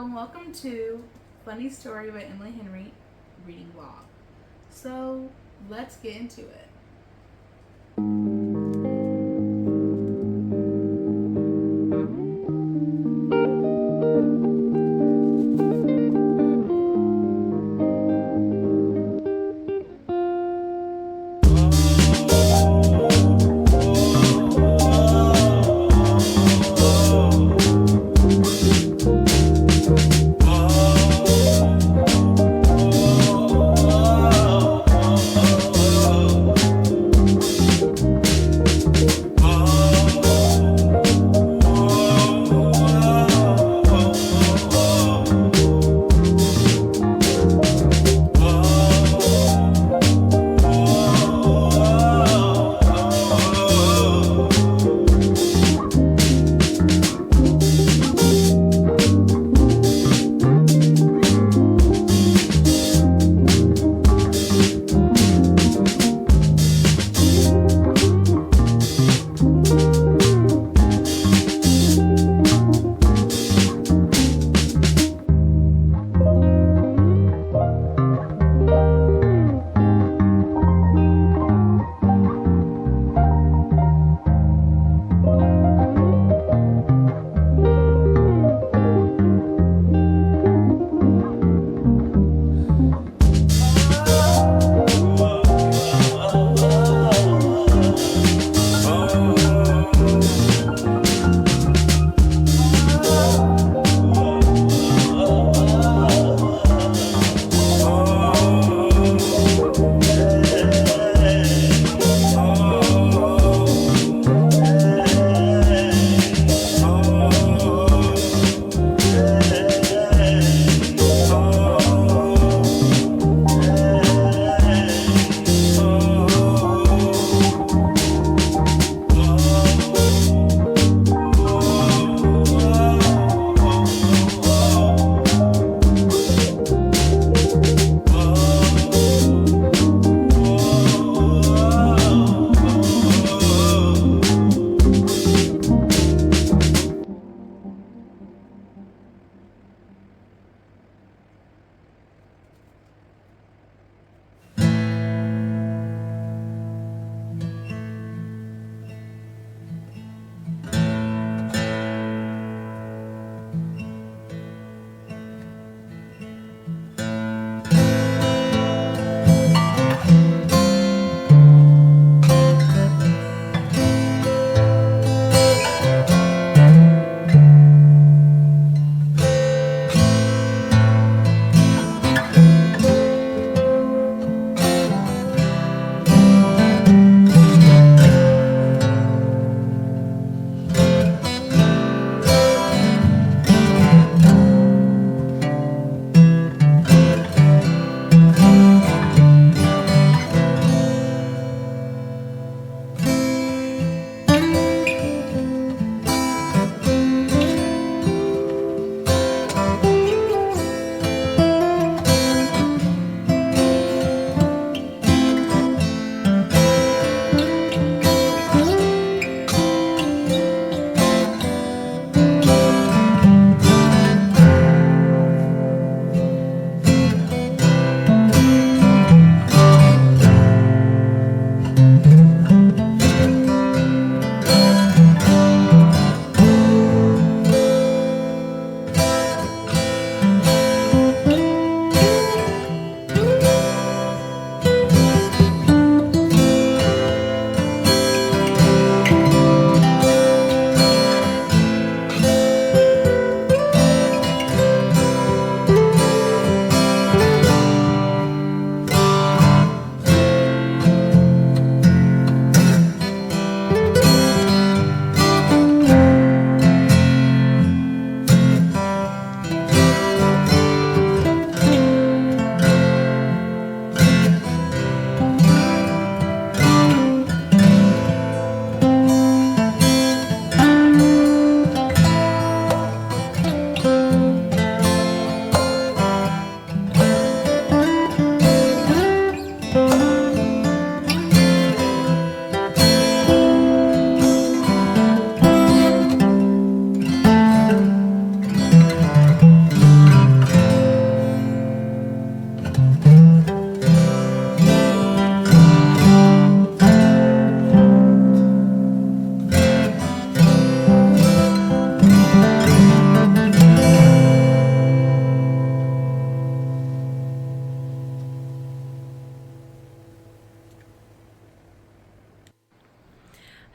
and welcome to Funny Story by Emily Henry reading vlog. So let's get into it.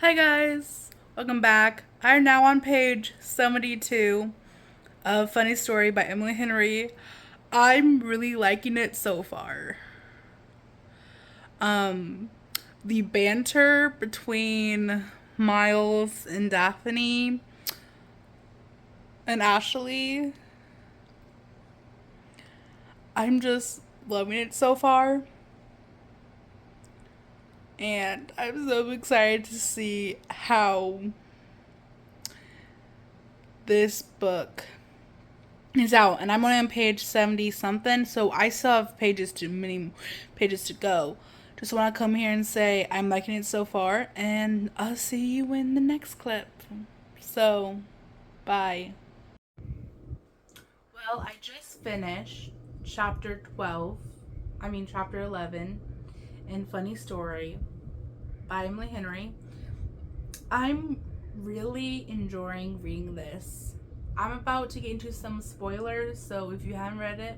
Hi guys, welcome back. I'm now on page 72 of Funny Story by Emily Henry. I'm really liking it so far. Um, the banter between Miles and Daphne and Ashley, I'm just loving it so far. And I'm so excited to see how this book is out. And I'm only on page 70 something, so I still have many pages to go. Just want to come here and say I'm liking it so far, and I'll see you in the next clip. So, bye. Well, I just finished chapter 11 in Funny Story by Emily Henry. I'm really enjoying reading this. I'm about to get into some spoilers, so if you haven't read it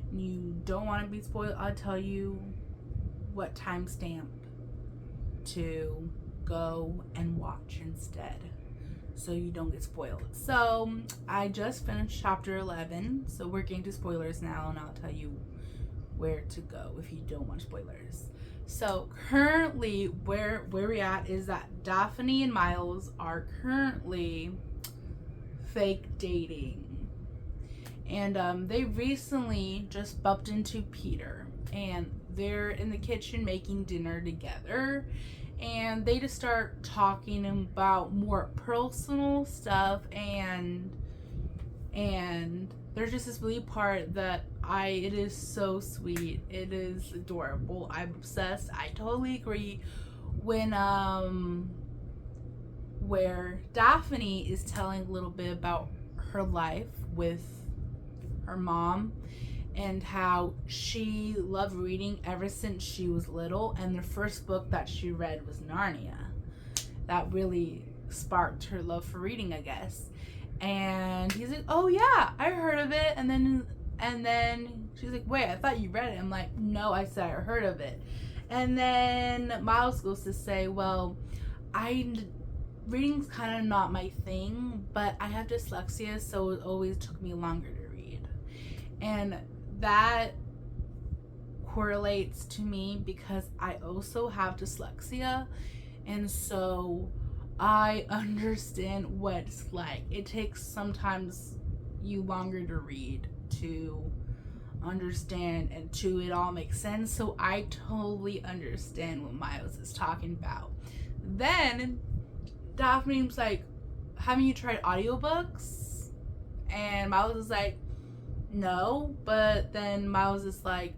and you don't want to be spoiled, I'll tell you what timestamp to go and watch instead so you don't get spoiled. So I just finished chapter 11, so we're getting to spoilers now, and I'll tell you where to go if you don't want spoilers. So currently where we're at is that Daphne and Miles are currently fake dating, and they recently just bumped into Peter, and they're in the kitchen making dinner together, and they just start talking about more personal stuff, and there's just this really part that it is so sweet. It is adorable. I'm obsessed. I totally agree when where Daphne is telling a little bit about her life with her mom and how she loved reading ever since she was little, and the first book that she read was Narnia. That really sparked her love for reading, I guess. And he's like, "Oh yeah, I heard of it." And then she's like, "Wait, I thought you read it." I'm like, "No, I said I heard of it." And then Miles goes to say, "Well, I reading's kind of not my thing, but I have dyslexia, so it always took me longer to read." And that correlates to me because I also have dyslexia, and so I understand what it's like. It takes sometimes you longer to read to understand and to it all makes sense. So I totally understand what Miles is talking about. Then Daphne's like, "Haven't you tried audiobooks?" And Miles is like, "No." But then Miles is like,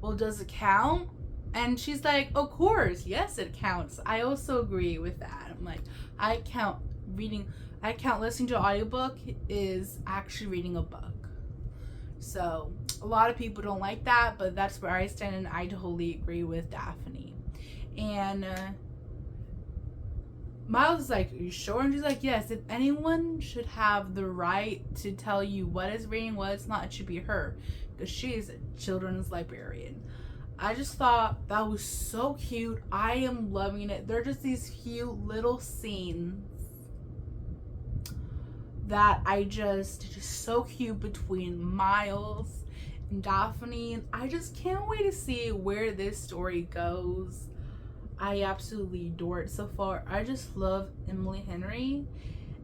"Well, does it count?" And she's like, "Of course, yes, it counts. I also agree with that." I'm like, I count listening to an audiobook is actually reading a book. So a lot of people don't like that, but that's where I stand, and I totally agree with Daphne. And Miles is like, "Are you sure?" And she's like, "Yes, if anyone should have the right to tell you what is reading, what it's not, it should be her, because she is a children's librarian." I just thought that was so cute. I am loving it. They're just these cute little scenes that it's just so cute between Miles and Daphne. And I just can't wait to see where this story goes. I absolutely adore it so far. I just love Emily Henry,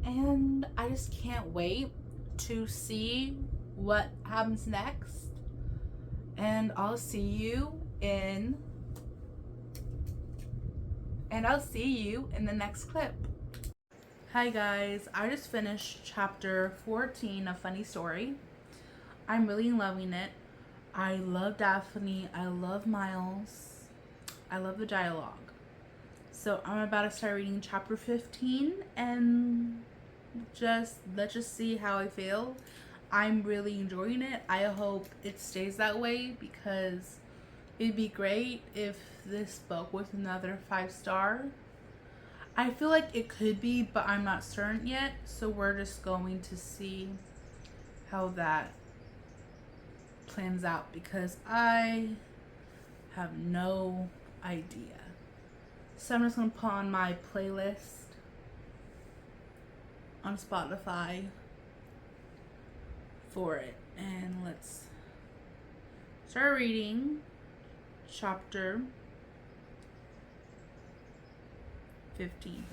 and I just can't wait to see what happens next. And I'll see you in the next clip. Hi guys, I just finished chapter 14 of Funny Story. I'm really loving it. I love Daphne. I love Miles. I love the dialogue. So I'm about to start reading chapter 15, and let's just see how I feel. I'm really enjoying it. I hope it stays that way, because it'd be great if this book was another 5-star. I feel like it could be, but I'm not certain yet. So we're just going to see how that plans out, because I have no idea. So I'm just going to put on my playlist on Spotify for it. And let's start reading chapter 15.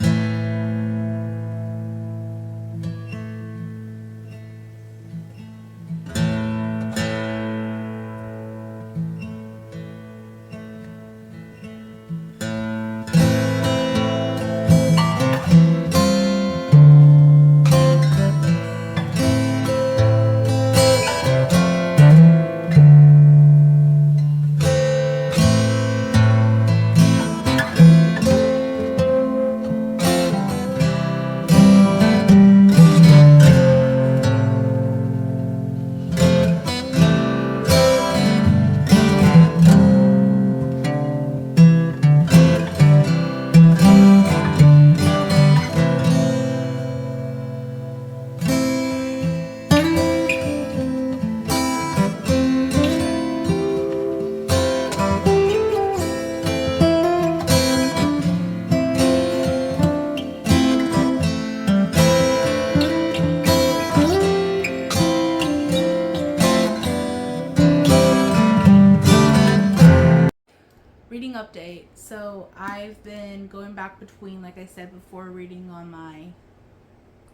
Reading update. So I've been going back between, like I said before, reading on my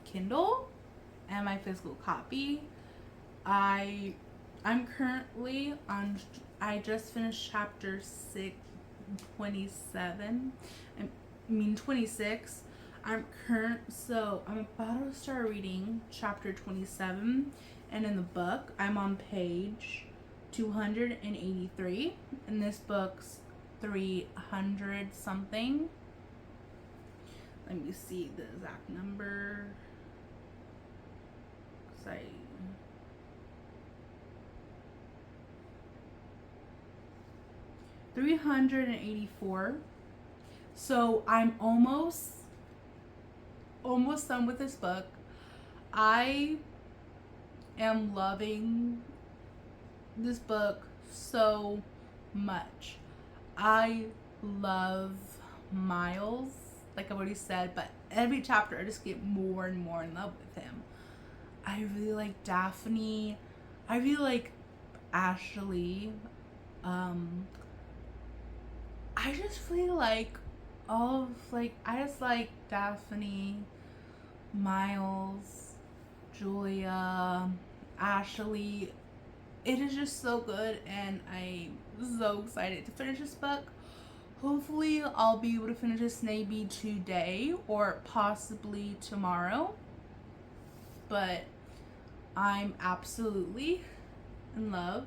Kindle and my physical copy. I'm currently on, I just finished chapter 26. I'm about to start reading chapter 27, and in the book I'm on page 283, and this book's 300 something. Let me see the exact number. 384. So I'm almost done with this book. I am loving this book so much. I love Miles, like I've already said, but every chapter I just get more and more in love with him. I really like Daphne. I really like Ashley. I just feel like I just like Daphne, Miles, Julia, Ashley. It is just so good, and I'm so excited to finish this book. Hopefully I'll be able to finish this maybe today or possibly tomorrow, but I'm absolutely in love.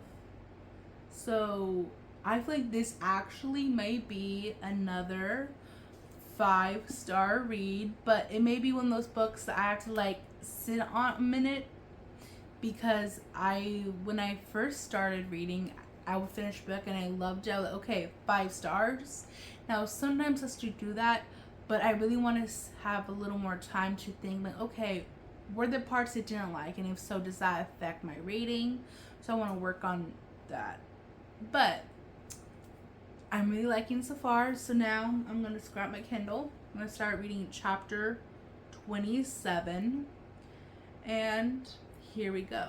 So I feel like this actually may be another 5-star read, but it may be one of those books that I have to like sit on a minute, because when I first started reading, I would finish a book and I loved it. I was like, okay, 5 stars. Now sometimes I still do that, but I really want to have a little more time to think like, okay, were there parts I didn't like, and if so, does that affect my rating? So I want to work on that. But I'm really liking it so far. So now I'm going to grab my Kindle. I'm going to start reading chapter 27. And here we go.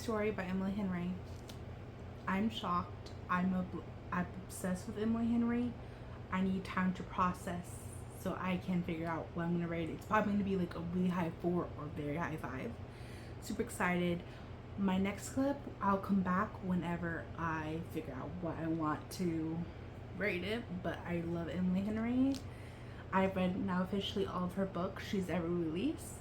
Story by Emily Henry. I'm shocked. I'm obsessed with Emily Henry. I need time to process so I can figure out what I'm going to rate it. It's probably going to be like a really high 4 or very high 5. Super excited. My next clip, I'll come back whenever I figure out what I want to rate it. But I love Emily Henry. I've read now officially all of her books she's ever released.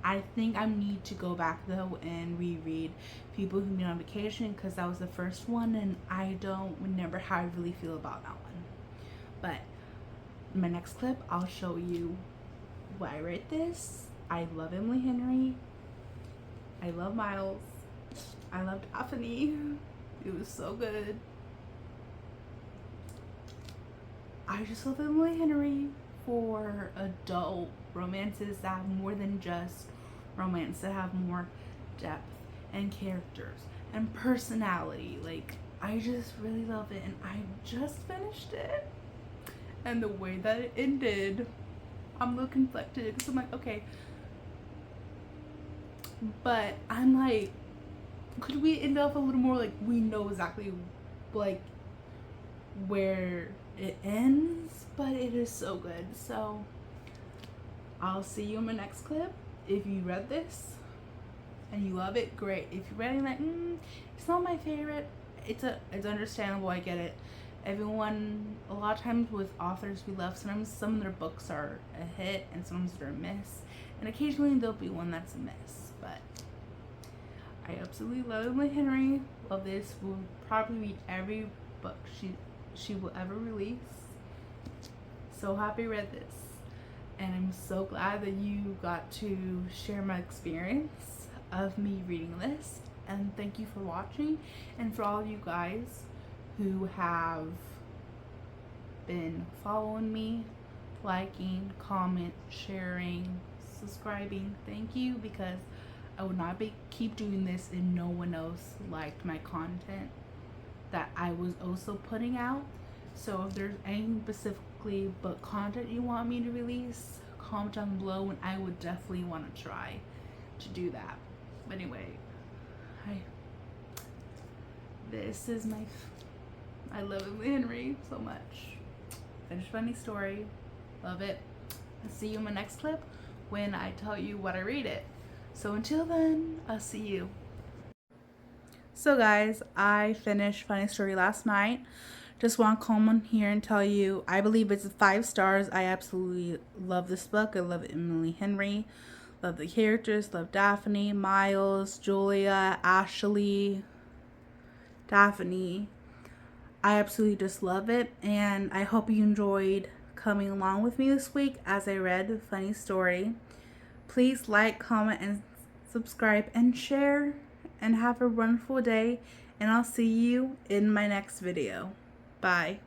I think I need to go back though and reread People Who Meet on Vacation, because that was the first one and I don't remember how I really feel about that one. But in my next clip, I'll show you why I rate this. I love Emily Henry. I love Miles. I loved Daphne. It was so good. I just love Emily Henry for adult romances that have more than just romance, that have more depth and characters and personality. Like, I just really love it, and I just finished it, and the way that it ended, I'm a little conflicted because I'm like, okay, but I'm like, could we end up a little more like we know exactly like where it ends? But it is so good. So I'll see you in my next clip. If you read this and you love it, great. If you're reading like, it's not my favorite, it's understandable. I get it. Everyone, a lot of times with authors we love, sometimes some of their books are a hit and sometimes they're a miss, and occasionally there'll be one that's a miss. But I absolutely love Emily Henry. Love this. Will probably read every book she will ever release. So happy I read this, and I'm so glad that you got to share my experience of me reading this. And thank you for watching, and for all of you guys who have been following me, liking, comment, sharing, subscribing. Thank you, because I would not keep doing this if no one else liked my content that I was also putting out. So if there's anything specifically but content you want me to release, comment down below and I would definitely want to try to do that. But anyway, this is I love Emily Henry so much. Finished Funny Story. Love it. I'll see you in my next clip when I tell you what I rate it. So until then, I'll see you. So guys, I finished Funny Story last night. Just want to come on here and tell you, I believe it's 5 stars. I absolutely love this book. I love Emily Henry. Love the characters. Love Daphne, Miles, Julia, Ashley, Daphne. I absolutely just love it. And I hope you enjoyed coming along with me this week as I read Funny Story. Please like, comment, and subscribe and share. And have a wonderful day. And I'll see you in my next video. Bye.